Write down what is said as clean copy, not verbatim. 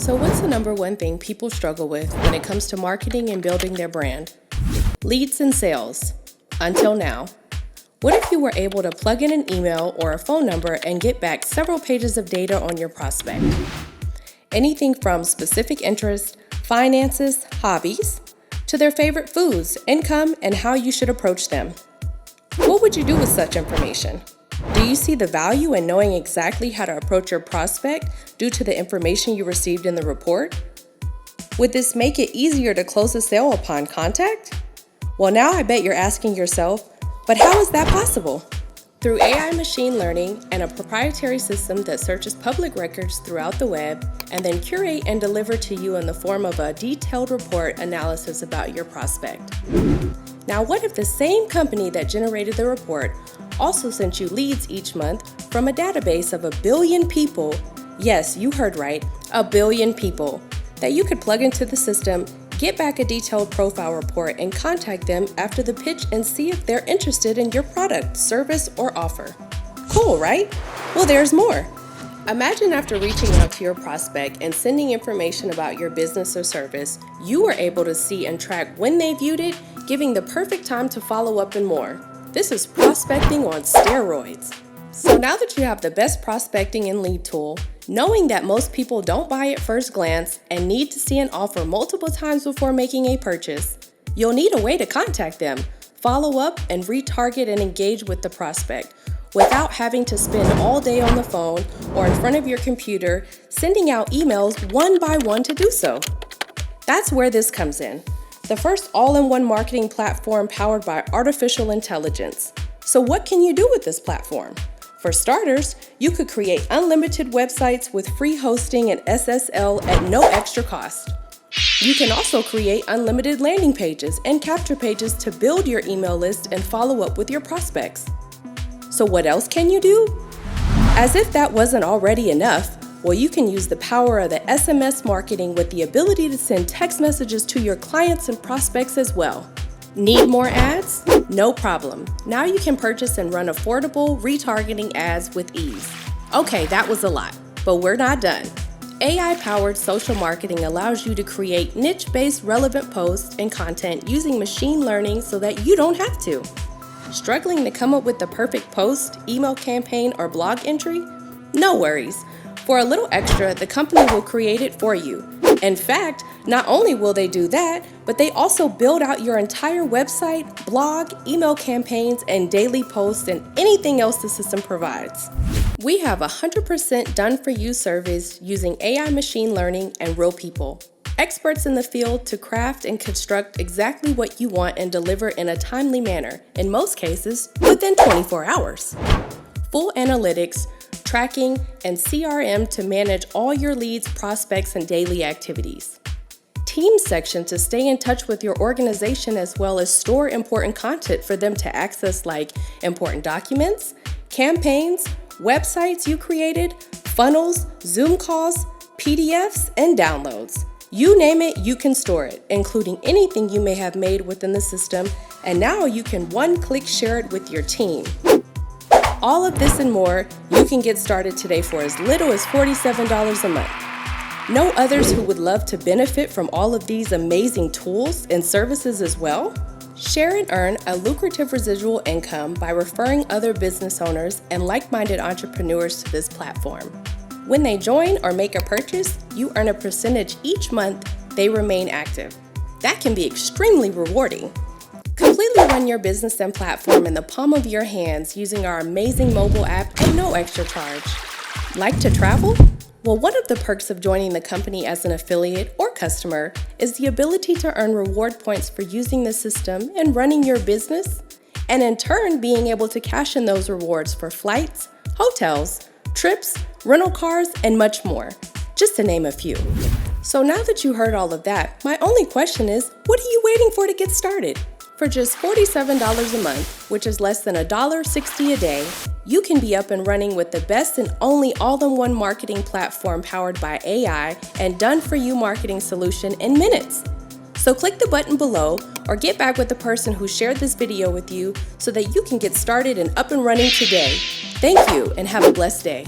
So what's the number one thing people struggle with when it comes to marketing and building their brand? Leads and sales. Until now. What if you were able to plug in an email or a phone number and get back several pages of data on your prospect? Anything from specific interests, finances, hobbies, to their favorite foods, income, and how you should approach them. What would you do with such information? Do you see the value in knowing exactly how to approach your prospect due to the information you received in the report? Would this make it easier to close a sale upon contact? Well, now I bet you're asking yourself, but how is that possible? Through AI machine learning and a proprietary system that searches public records throughout the web and then curate and deliver to you in the form of a detailed report analysis about your prospect. Now, what if the same company that generated the report also sent you leads each month from a database of 1 billion people? Yes, you heard right, 1 billion people that you could plug into the system, get back a detailed profile report, and contact them after the pitch and see if they're interested in your product, service, or offer. Cool, right? Well, there's more. Imagine after reaching out to your prospect and sending information about your business or service, you were able to see and track when they viewed it, giving the perfect time to follow up and more. This is prospecting on steroids. So now that you have the best prospecting and lead tool, knowing that most people don't buy at first glance and need to see an offer multiple times before making a purchase, you'll need a way to contact them, follow up, and retarget and engage with the prospect without having to spend all day on the phone or in front of your computer sending out emails one by one to do so. That's where this comes in. The first all-in-one marketing platform powered by artificial intelligence. So what can you do with this platform? For starters, you could create unlimited websites with free hosting and SSL at no extra cost. You can also create unlimited landing pages and capture pages to build your email list and follow up with your prospects. So what else can you do? As if that wasn't already enough, well, you can use the power of the SMS marketing with the ability to send text messages to your clients and prospects as well. Need more ads? No problem. Now you can purchase and run affordable retargeting ads with ease. Okay, that was a lot, but we're not done. AI-powered social marketing allows you to create niche-based relevant posts and content using machine learning so that you don't have to. Struggling to come up with the perfect post, email campaign, or blog entry? No worries. For a little extra, the company will create it for you. In fact, not only will they do that, but they also build out your entire website, blog, email campaigns, and daily posts, and anything else the system provides. We have 100% done-for-you service using AI machine learning and real people. Experts in the field to craft and construct exactly what you want and deliver in a timely manner, in most cases, within 24 hours. Full analytics, tracking, and CRM to manage all your leads, prospects, and daily activities. Team section to stay in touch with your organization as well as store important content for them to access like important documents, campaigns, websites you created, funnels, Zoom calls, PDFs, and downloads. You name it, you can store it, including anything you may have made within the system, and now you can one-click share it with your team. All of this and more, you can get started today for as little as $47 a month. Know others who would love to benefit from all of these amazing tools and services as well? Share and earn a lucrative residual income by referring other business owners and like-minded entrepreneurs to this platform. When they join or make a purchase, you earn a percentage each month they remain active. That can be extremely rewarding. Completely run your business and platform in the palm of your hands using our amazing mobile app at no extra charge. Like to travel? Well, one of the perks of joining the company as an affiliate or customer is the ability to earn reward points for using the system and running your business, and in turn being able to cash in those rewards for flights, hotels, trips, rental cars, and much more, just to name a few. So now that you heard all of that, my only question is, what are you waiting for to get started? For just $47 a month, which is less than $1.60 a day, you can be up and running with the best and only all-in-one marketing platform powered by AI and done-for-you marketing solution in minutes. So click the button below or get back with the person who shared this video with you so that you can get started and up and running today. Thank you and have a blessed day.